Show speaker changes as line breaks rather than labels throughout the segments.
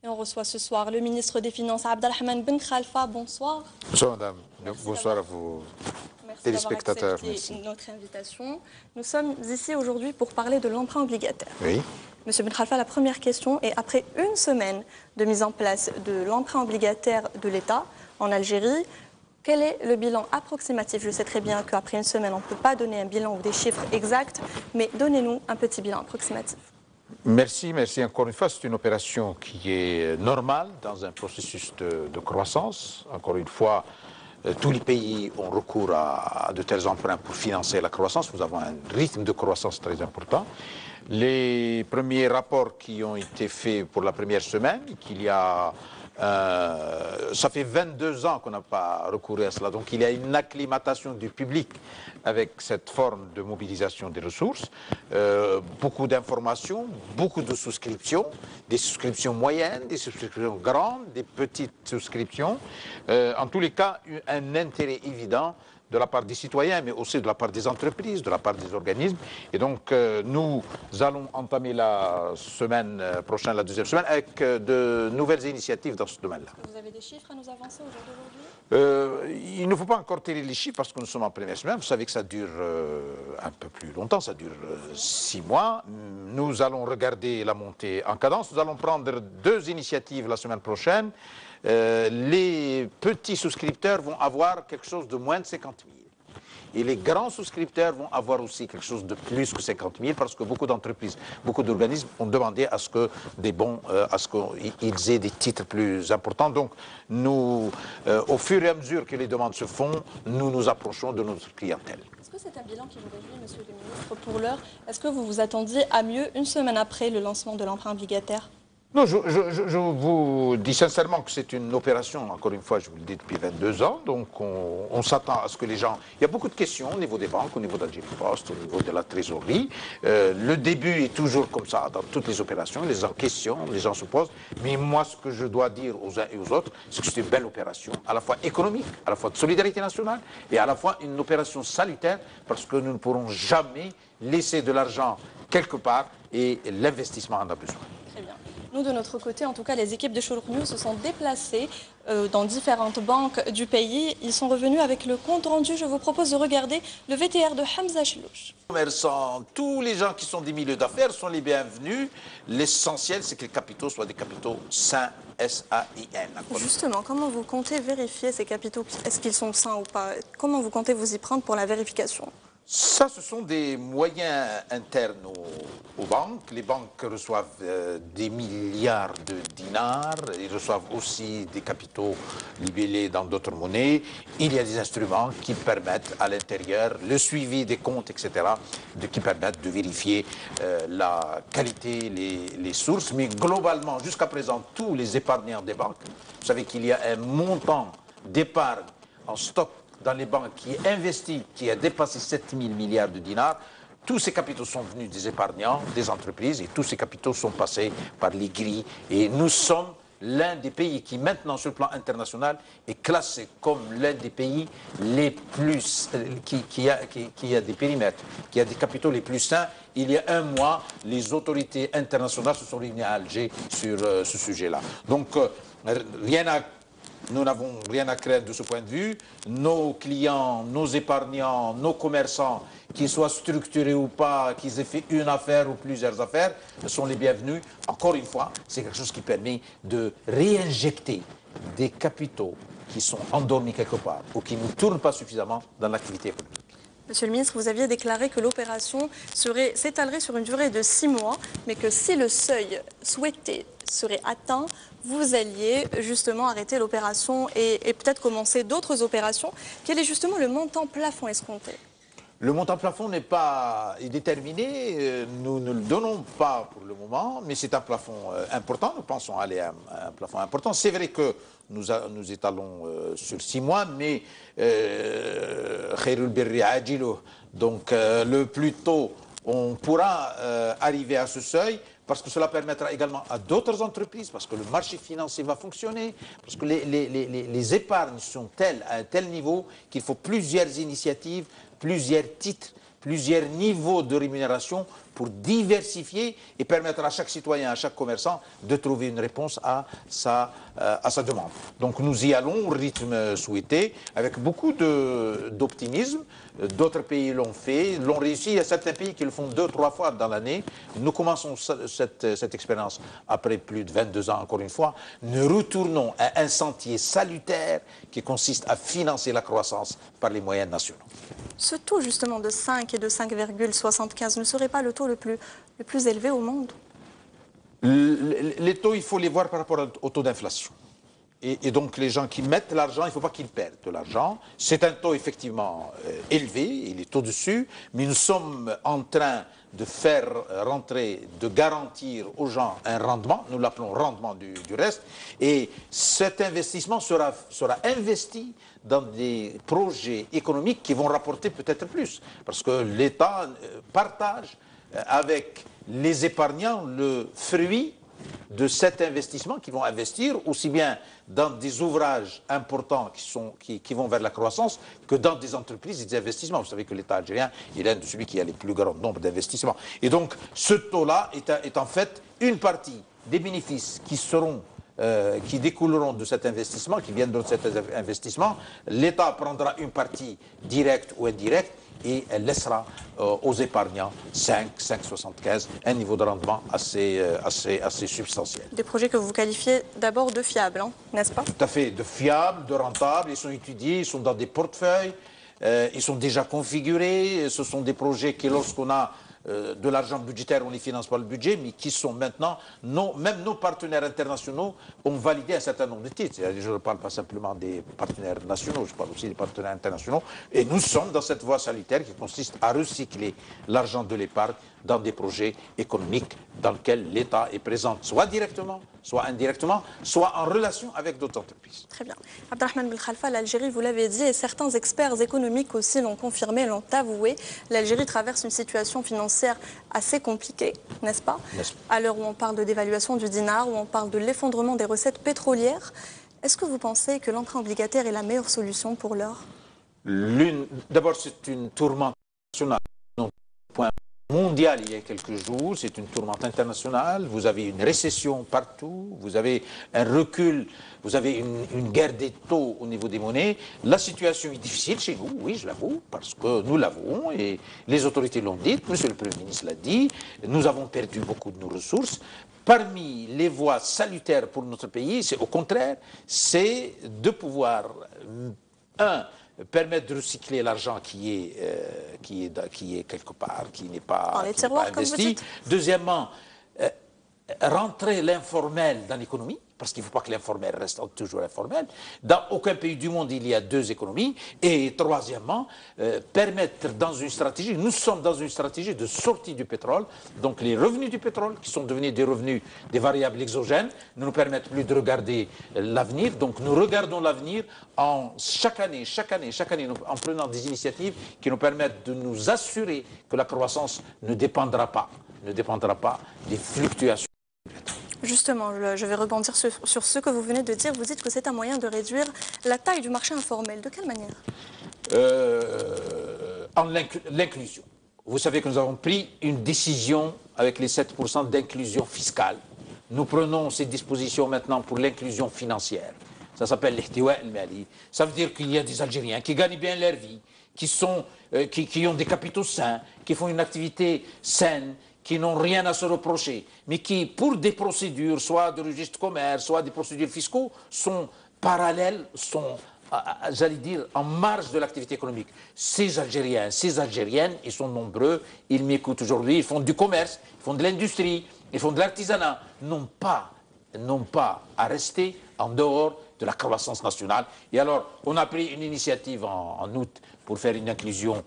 Et on reçoit ce soir le ministre des Finances, Abdelrahman Ben Khalfa. Bonsoir.
Bonsoir madame. Bonsoir à vous, téléspectateurs.
Merci notre invitation. Nous sommes ici aujourd'hui pour parler de l'emprunt obligataire.
Oui.
Monsieur Ben Khalfa, la première question est, après une semaine de mise en place de l'emprunt obligataire de l'État en Algérie, quel est le bilan approximatif? Je sais très bien qu'après une semaine, on ne peut pas donner un bilan ou des chiffres exacts, mais donnez-nous un petit bilan approximatif.
Merci encore une fois. C'est une opération qui est normale dans un processus de croissance. Encore une fois, tous les pays ont recours à de tels emprunts pour financer la croissance. Nous avons un rythme de croissance très important. Les premiers rapports qui ont été faits pour la première semaine, ça fait 22 ans qu'on n'a pas recouru à cela. Donc il y a une acclimatation du public avec cette forme de mobilisation des ressources. Beaucoup d'informations, beaucoup de souscriptions, des souscriptions moyennes, des souscriptions grandes, des petites souscriptions. En tous les cas, un intérêt évident de la part des citoyens, mais aussi de la part des entreprises, de la part des organismes. Et donc, nous allons entamer la semaine prochaine, la deuxième semaine, avec de nouvelles initiatives dans ce domaine-là.
Vous avez des chiffres à nous avancer aujourd'hui?
Il ne faut pas encore tirer les chiffres parce que nous sommes en première semaine. Vous savez que ça dure un peu plus longtemps, ça dure 6 mois. Nous allons regarder la montée en cadence. Nous allons prendre 2 initiatives la semaine prochaine. Les petits souscripteurs vont avoir quelque chose de moins de 50 000. Et les grands souscripteurs vont avoir aussi quelque chose de plus que 50 000 parce que beaucoup d'entreprises, beaucoup d'organismes ont demandé à ce que des bons, à ce qu'ils aient des titres plus importants. Donc, nous, au fur et à mesure que les demandes se font, nous nous approchons de notre clientèle.
Est-ce que c'est un bilan qui vous réjouit, monsieur le ministre, pour l'heure? Est-ce que vous vous attendiez à mieux une semaine après le lancement de l'emprunt obligataire?
Non, je vous dis sincèrement que c'est une opération, encore une fois, je vous le dis depuis 22 ans, donc on s'attend à ce que les gens... Il y a beaucoup de questions au niveau des banques, au niveau d'Algérie Post, au niveau de la trésorerie. Le début est toujours comme ça dans toutes les opérations, les gens questionnent, les gens se posent, mais moi ce que je dois dire aux uns et aux autres, c'est que c'est une belle opération, à la fois économique, à la fois de solidarité nationale, et à la fois une opération salutaire, parce que nous ne pourrons jamais laisser de l'argent quelque part, et l'investissement en a besoin.
Très bien. Nous, de notre côté, en tout cas, les équipes de Chourouk News se sont déplacées dans différentes banques du pays. Ils sont revenus avec le compte rendu. Je vous propose de regarder le VTR de Hamza Chlouch.
Commerçants, tous les gens qui sont des milieux d'affaires sont les bienvenus. L'essentiel, c'est que les capitaux soient des capitaux sains, S-A-I-N.
Justement, comment vous comptez vérifier ces capitaux? Est-ce qu'ils sont sains ou pas? Comment vous comptez vous y prendre pour la vérification?
Ça, ce sont des moyens internes aux banques. Les banques reçoivent des milliards de dinars. Ils reçoivent aussi des capitaux libellés dans d'autres monnaies. Il y a des instruments qui permettent à l'intérieur le suivi des comptes, etc., qui permettent de vérifier la qualité, les sources. Mais globalement, jusqu'à présent, tous les épargnants des banques, vous savez qu'il y a un montant d'épargne en stock dans les banques qui est investi, qui a dépassé 7 000 milliards de dinars, tous ces capitaux sont venus des épargnants, des entreprises, et tous ces capitaux sont passés par les grilles. Et nous sommes l'un des pays qui, maintenant, sur le plan international, est classé comme l'un des pays les plus... qui a des périmètres, qui a des capitaux les plus sains. Il y a un mois, les autorités internationales se sont réunies à Alger sur ce sujet-là. Donc, nous n'avons rien à craindre de ce point de vue. Nos clients, nos épargnants, nos commerçants, qu'ils soient structurés ou pas, qu'ils aient fait une affaire ou plusieurs affaires, sont les bienvenus. Encore une fois, c'est quelque chose qui permet de réinjecter des capitaux qui sont endormis quelque part ou qui ne tournent pas suffisamment dans l'activité économique.
Monsieur le ministre, vous aviez déclaré que l'opération s'étalerait sur une durée de 6 mois, mais que si le seuil souhaité serait atteint, vous alliez justement arrêter l'opération et peut-être commencer d'autres opérations. Quel est justement le montant plafond escompté?
Le montant plafond n'est pas déterminé, nous ne le donnons pas pour le moment, mais c'est un plafond important, nous pensons aller à un plafond important. C'est vrai que nous étalons sur 6 mois, mais khairul birri ajiluh, donc le plus tôt on pourra arriver à ce seuil, parce que cela permettra également à d'autres entreprises, parce que le marché financier va fonctionner, parce que les épargnes sont telles, à un tel niveau, qu'il faut plusieurs initiatives, plusieurs titres, plusieurs niveaux de rémunération pour diversifier et permettre à chaque citoyen, à chaque commerçant de trouver une réponse à sa demande. Donc nous y allons au rythme souhaité, avec beaucoup d'optimisme. D'autres pays l'ont fait, l'ont réussi. Il y a certains pays qui le font 2-3 fois dans l'année. Nous commençons cette expérience après plus de 22 ans, encore une fois. Nous retournons à un sentier salutaire qui consiste à financer la croissance par les moyens nationaux.
Ce taux justement de 5 et de 5,75 ne serait pas le taux le plus élevé au monde?
Les taux, il faut les voir par rapport au taux d'inflation. Et donc les gens qui mettent l'argent, il ne faut pas qu'ils perdent de l'argent. C'est un taux effectivement élevé, il est au-dessus, mais nous sommes en train de faire rentrer, de garantir aux gens un rendement, nous l'appelons rendement du reste, et cet investissement sera investi dans des projets économiques qui vont rapporter peut-être plus, parce que l'État partage avec les épargnants le fruit de cet investissement qu'ils vont investir aussi bien dans des ouvrages importants qui vont vers la croissance que dans des entreprises et des investissements. Vous savez que l'État algérien est l'un de celui qui a le plus grand nombre d'investissements. Et donc ce taux-là est en fait une partie des bénéfices qui découleront de cet investissement, qui viennent de cet investissement. L'État prendra une partie directe ou indirecte et elle laissera aux épargnants 5,75, un niveau de rendement assez substantiel.
Des projets que vous qualifiez d'abord de fiables, hein, n'est-ce pas?
Tout à fait, de fiables, de rentables, ils sont étudiés, ils sont dans des portefeuilles, ils sont déjà configurés, ce sont des projets qui, lorsqu'on a de l'argent budgétaire, on les finance par le budget, mais qui sont maintenant, même nos partenaires internationaux ont validé un certain nombre de titres. Je ne parle pas simplement des partenaires nationaux, je parle aussi des partenaires internationaux. Et nous sommes dans cette voie salutaire qui consiste à recycler l'argent de l'épargne dans des projets économiques dans lesquels l'État est présent, soit directement, soit indirectement, soit en relation avec d'autres entreprises.
Très bien. Abdelrahman Ben Khalfa, l'Algérie, vous l'avez dit, et certains experts économiques aussi l'ont confirmé, l'ont avoué, l'Algérie traverse une situation financière assez compliquée, n'est-ce pas? À l'heure où on parle de dévaluation du dinar, où on parle de l'effondrement des recettes pétrolières, est-ce que vous pensez que l'emprunt obligataire est la meilleure solution pour l'heure?
D'abord, c'est une tourmente nationale. Point mondial il y a quelques jours, c'est une tourmente internationale, vous avez une récession partout, vous avez un recul, vous avez une guerre des taux au niveau des monnaies. La situation est difficile chez nous, oui, je l'avoue, parce que nous l'avons et les autorités l'ont dit, monsieur le Premier ministre l'a dit, nous avons perdu beaucoup de nos ressources. Parmi les voies salutaires pour notre pays, c'est au contraire, c'est de pouvoir, permettre de recycler l'argent qui est quelque part, qui n'est pas investi. Deuxièmement, rentrer l'informel dans l'économie, parce qu'il ne faut pas que l'informel reste toujours informel. Dans aucun pays du monde, il y a deux économies. Et troisièmement, permettre dans une stratégie, nous sommes dans une stratégie de sortie du pétrole, donc les revenus du pétrole, qui sont devenus des revenus, des variables exogènes, ne nous permettent plus de regarder l'avenir. Donc nous regardons l'avenir chaque année, en prenant des initiatives qui nous permettent de nous assurer que la croissance ne dépendra pas des fluctuations.
Justement, je vais rebondir sur ce que vous venez de dire. Vous dites que c'est un moyen de réduire la taille du marché informel. De quelle manière?
En l'inclusion. Vous savez que nous avons pris une décision avec les 7% d'inclusion fiscale. Nous prenons ces dispositions maintenant pour l'inclusion financière. Ça s'appelle l'ihtiwa al-mali. Ça veut dire qu'il y a des Algériens qui gagnent bien leur vie, qui ont des capitaux sains, qui font une activité saine, qui n'ont rien à se reprocher, mais qui, pour des procédures, soit de registre de commerce, soit des procédures fiscaux, sont parallèles, sont, j'allais dire, en marge de l'activité économique. Ces Algériens, ces Algériennes, ils sont nombreux, ils m'écoutent aujourd'hui, ils font du commerce, ils font de l'industrie, ils font de l'artisanat, n'ont pas à rester en dehors de la croissance nationale. Et alors, on a pris une initiative en août pour faire une inclusion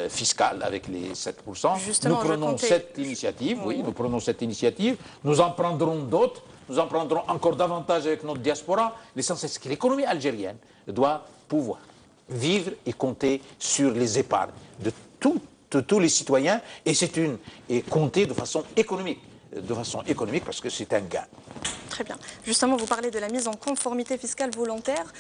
fiscale avec les 7%.
Justement,
nous prenons cette initiative, oui, nous prenons cette initiative. Nous en prendrons d'autres, nous en prendrons encore davantage avec notre diaspora. L'essentiel, c'est que l'économie algérienne doit pouvoir vivre et compter sur les épargnes de tous les citoyens et compter de façon économique. Parce que c'est un gain.
Très bien. Justement, vous parlez de la mise en conformité fiscale volontaire,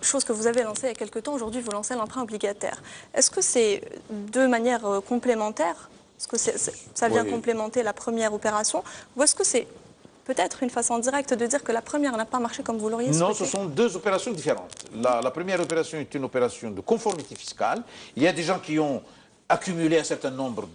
chose que vous avez lancée il y a quelque temps. Aujourd'hui, vous lancez l'emprunt obligataire. Est-ce que c'est deux manières complémentaires? Est-ce que ça vient
Oui.
complémenter la première opération? Ou est-ce que c'est peut-être une façon directe de dire que la première n'a pas marché comme vous l'auriez souhaité?
Non, ce sont deux opérations différentes. La première opération est une opération de conformité fiscale. Il y a des gens qui ont accumulé un certain nombre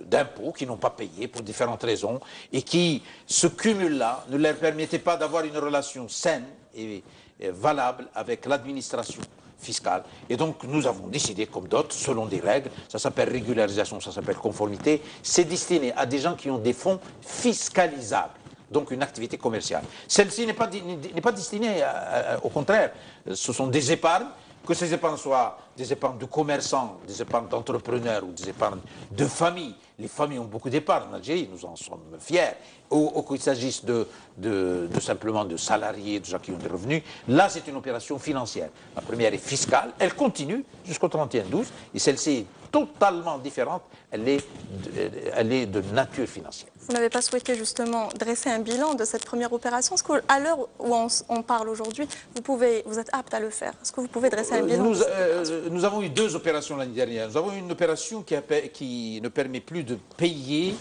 d'impôts, qui n'ont pas payé pour différentes raisons, et qui, ce cumul-là, ne leur permettait pas d'avoir une relation saine et valable avec l'administration fiscale. Et donc, nous avons décidé, comme d'autres, selon des règles, ça s'appelle régularisation, ça s'appelle conformité, c'est destiné à des gens qui ont des fonds fiscalisables. Donc une activité commerciale. Celle-ci n'est pas destinée, au contraire, ce sont des épargnes, que ces épargnes soient des épargnes de commerçants, des épargnes d'entrepreneurs ou des épargnes de familles. Les familles ont beaucoup d'épargnes en Algérie, nous en sommes fiers. Ou qu'il s'agisse simplement de salariés, de gens qui ont des revenus. Là, c'est une opération financière. La première est fiscale, elle continue jusqu'au 31/12, et celle-ci est totalement différente, elle est de nature financière.
Vous n'avez pas souhaité justement dresser un bilan de cette première opération? Est-ce qu'à l'heure où on parle aujourd'hui, vous êtes apte à le faire? Est-ce que vous pouvez dresser un bilan?
Nous avons eu deux opérations l'année dernière. Nous avons eu une opération qui ne permet plus de payer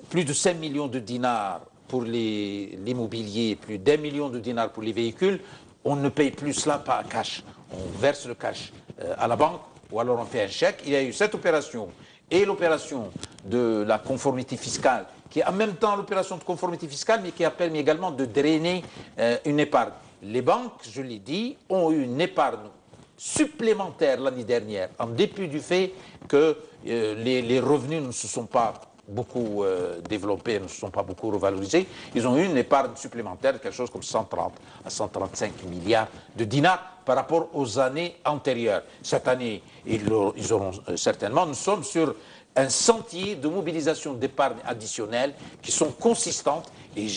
plus de 5 millions de dinars pour l'immobilier, plus d'1 million de dinars pour les véhicules. On ne paye plus cela pas à cash. On verse le cash à la banque ou alors on fait un chèque. Il y a eu cette opération et l'opération de la conformité fiscale, qui est en même temps l'opération de conformité fiscale, mais qui a permis également de drainer une épargne. Les banques, je l'ai dit, ont eu une épargne supplémentaire l'année dernière, en dépit du fait que les revenus ne se sont pas beaucoup développés, ne se sont pas beaucoup revalorisés. Ils ont eu une épargne supplémentaire de quelque chose comme 130 à 135 milliards de dinars par rapport aux années antérieures. Cette année, ils auront certainement, nous sommes sur un sentier de mobilisation d'épargne additionnelle qui sont consistantes, et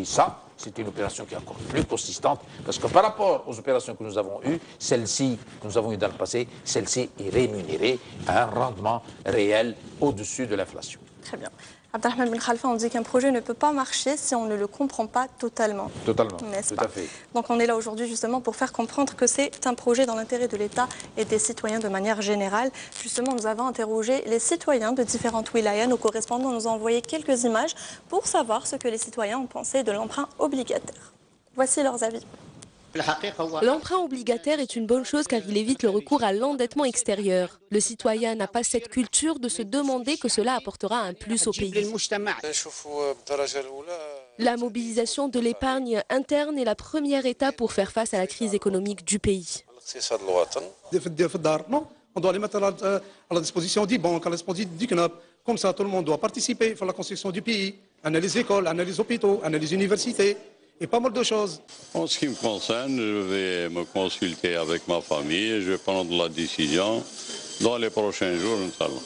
ça, c'est une opération qui est encore plus consistante, parce que par rapport aux opérations que nous avons eues, celle-ci, que nous avons eues dans le passé, celle-ci est rémunérée à un rendement réel au-dessus de l'inflation.
Très bien. Abdelrahman Ben Khalfa, on dit qu'un projet ne peut pas marcher si on ne le comprend pas totalement.
Totalement,
n'est-ce
tout
pas?
à fait.
Donc on est là aujourd'hui justement pour faire comprendre que c'est un projet dans l'intérêt de l'État et des citoyens de manière générale. Justement, nous avons interrogé les citoyens de différentes wilayas. Nos correspondants nous ont envoyé quelques images pour savoir ce que les citoyens ont pensé de l'emprunt obligataire. Voici leurs avis.
L'emprunt obligataire est une bonne chose car il évite le recours à l'endettement extérieur. Le citoyen n'a pas cette culture de se demander que cela apportera un plus au pays. La mobilisation de l'épargne interne est la première étape pour faire face à la crise économique du pays.
On doit les mettre à la disposition des banques, à la disposition du CNAP. Comme ça, tout le monde doit participer à la construction du pays. On a les écoles, on a les hôpitaux, on a les universités. Et pas mal de choses.
En ce qui me concerne, je vais me consulter avec ma famille et je vais prendre la décision dans les prochains jours, Inch'Allah.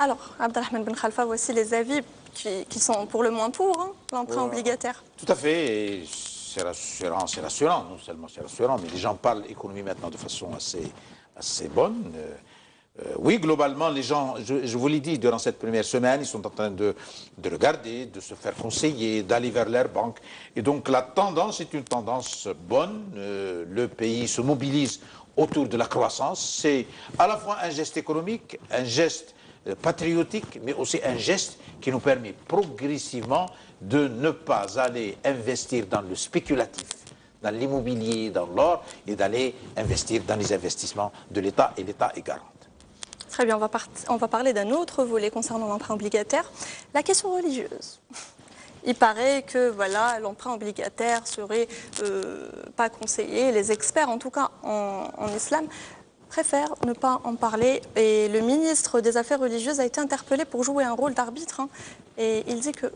Alors, Abdelrahman Ben Khalfa, voici les avis qui sont pour le moins pour l'emprunt obligataire.
Tout à fait, et c'est rassurant, non seulement c'est rassurant, mais les gens parlent économie maintenant de façon assez bonne. Oui, globalement, les gens, je vous l'ai dit, durant cette première semaine, ils sont en train de regarder, de se faire conseiller, d'aller vers leur banque. Et donc la tendance est une tendance bonne. Le pays se mobilise autour de la croissance. C'est à la fois un geste économique, un geste patriotique, mais aussi un geste qui nous permet progressivement de ne pas aller investir dans le spéculatif, dans l'immobilier, dans l'or, et d'aller investir dans les investissements de l'État, et l'État est garant.
Très bien, on va parler d'un autre volet concernant l'emprunt obligataire, la question religieuse. Il paraît que voilà, l'emprunt obligataire serait pas conseillé. Les experts, en tout cas en islam, préfèrent ne pas en parler. Et le ministre des Affaires religieuses a été interpellé pour jouer un rôle d'arbitre. Et il dit que...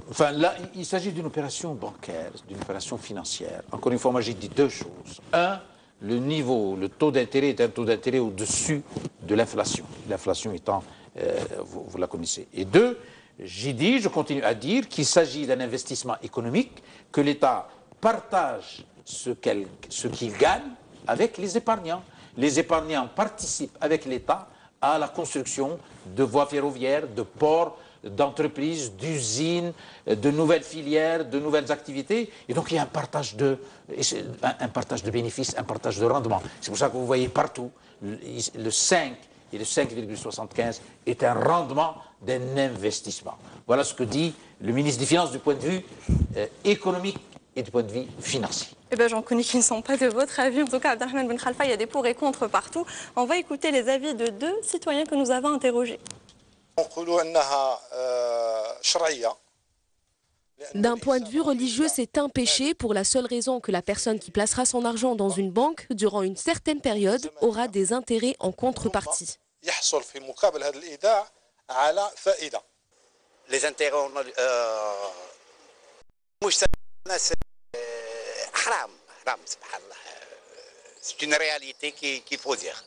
Enfin, là, il s'agit d'une opération bancaire, d'une opération financière. Encore une fois, moi j'ai dit deux choses. Un, le taux d'intérêt est un taux d'intérêt au-dessus de l'inflation. L'inflation étant, vous la connaissez. Et deux, je continue à dire qu'il s'agit d'un investissement économique, que l'État partage ce qu'il gagne avec les épargnants. Les épargnants participent avec l'État à la construction de voies ferroviaires, de ports, d'entreprises, d'usines, de nouvelles filières, de nouvelles activités. Et donc il y a un partage de bénéfices, un partage de rendement. C'est pour ça que vous voyez partout le 5 et le 5,75 est un rendement d'un investissement. Voilà ce que dit le ministre des Finances du point de vue économique et du point de vue financier.
Eh bien, j'en connais qui ne sont pas de votre avis. En tout cas, Abdelrahman Ben Khalfa, il y a des pour et contre partout. On va écouter les avis de deux citoyens que nous avons interrogés.
D'un point de vue religieux, c'est un péché pour la seule raison que la personne qui placera son argent dans une banque durant une certaine période aura des intérêts en contrepartie.
Les intérêts, c'est une réalité qu'il faut dire.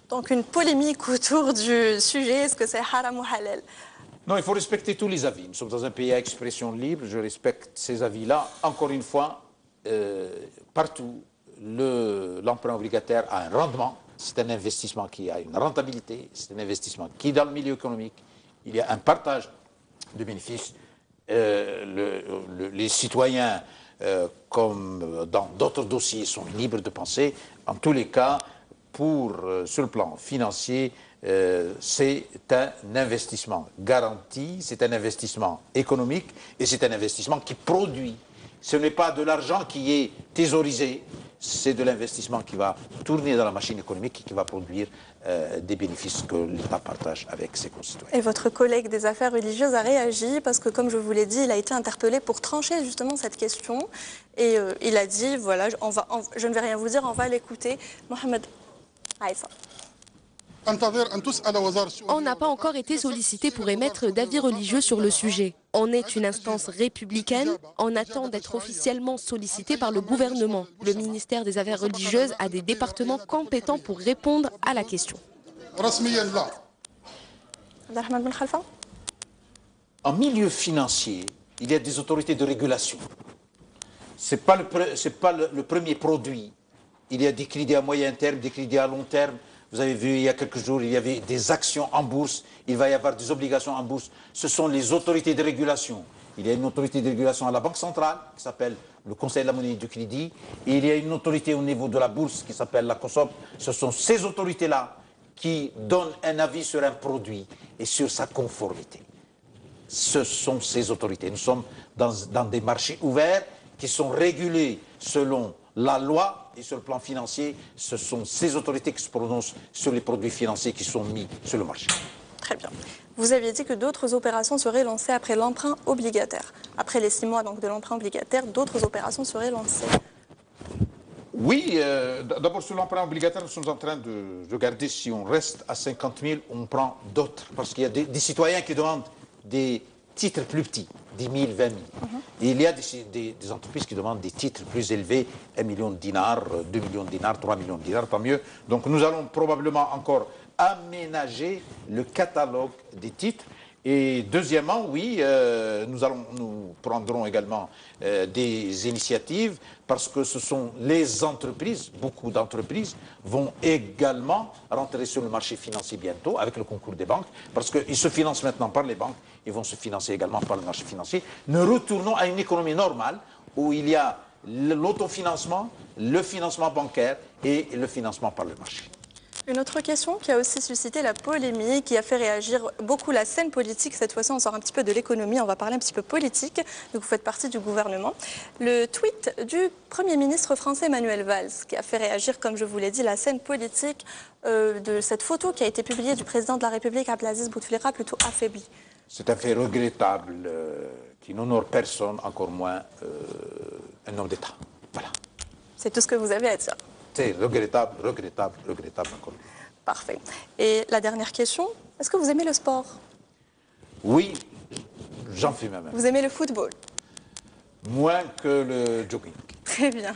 Donc une polémique autour du sujet, est-ce que c'est haram ou halal?
Non, il faut respecter tous les avis. Nous sommes dans un pays à expression libre, je respecte ces avis-là. Encore une fois, partout, l'emprunt obligataire a un rendement, c'est un investissement qui a une rentabilité, c'est un investissement qui, dans le milieu économique, il y a un partage de bénéfices. Les citoyens, comme dans d'autres dossiers, sont libres de penser. En tous les cas, sur le plan financier, c'est un investissement garanti, c'est un investissement économique et c'est un investissement qui produit. Ce n'est pas de l'argent qui est thésaurisé, c'est de l'investissement qui va tourner dans la machine économique et qui va produire des bénéfices que l'État partage avec ses concitoyens.
Et votre collègue des affaires religieuses a réagi parce que, comme je vous l'ai dit, il a été interpellé pour trancher justement cette question. Et il a dit, voilà, je ne vais rien vous dire, on va l'écouter. Mohamed Aïssa.
On n'a pas encore été sollicité pour émettre d'avis religieux sur le sujet. On est une instance républicaine. On attend d'être officiellement sollicité par le gouvernement. Le ministère des Affaires religieuses a des départements compétents pour répondre à la question.
Abdelrahman Ben Khalfa.
En milieu financier, il y a des autorités de régulation. Ce n'est pas le premier produit. Il y a des crédits à moyen terme, des crédits à long terme. Vous avez vu, il y a quelques jours, il y avait des actions en bourse. Il va y avoir des obligations en bourse. Ce sont les autorités de régulation. Il y a une autorité de régulation à la Banque centrale, qui s'appelle le Conseil de la monnaie et du crédit. Et il y a une autorité au niveau de la bourse, qui s'appelle la COSOP. Ce sont ces autorités-là qui donnent un avis sur un produit et sur sa conformité. Ce sont ces autorités. Nous sommes dans des marchés ouverts qui sont régulés selon la loi, et sur le plan financier, ce sont ces autorités qui se prononcent sur les produits financiers qui sont mis sur le marché.
Très bien. Vous aviez dit que d'autres opérations seraient lancées après l'emprunt obligataire. Après les 6 mois donc, de l'emprunt obligataire, d'autres opérations seraient lancées.
Oui, d'abord sur l'emprunt obligataire, nous sommes en train de regarder si on reste à 50 000, on prend d'autres. Parce qu'il y a des citoyens qui demandent des titres plus petits, 10 000, 20 000. Et il y a des entreprises qui demandent des titres plus élevés, 1 million de dinars, 2 millions de dinars, 3 millions de dinars, tant mieux. Donc nous allons probablement encore aménager le catalogue des titres. Et deuxièmement, oui, nous prendrons également des initiatives parce que ce sont les entreprises, beaucoup d'entreprises vont également rentrer sur le marché financier bientôt avec le concours des banques parce qu'ils se financent maintenant par les banques, ils vont se financer également par le marché financier. Nous retournons à une économie normale où il y a l'autofinancement, le financement bancaire et le financement par le marché.
Une autre question qui a aussi suscité la polémique, qui a fait réagir beaucoup la scène politique. Cette fois-ci, on sort un petit peu de l'économie, on va parler un petit peu politique. Donc, vous faites partie du gouvernement. Le tweet du Premier ministre français Manuel Valls, qui a fait réagir, comme je vous l'ai dit, la scène politique de cette photo qui a été publiée du président de la République, Abdelaziz Bouteflika, plutôt affaibli.
C'est un fait regrettable qui n'honore personne, encore moins un homme d'État. Voilà.
C'est tout ce que vous avez à dire.
C'est regrettable, regrettable, regrettable encore.
Parfait. Et la dernière question, est-ce que vous aimez le sport?
Oui, j'en fais même.
Vous aimez le football?
Moins que le jogging.
Très bien.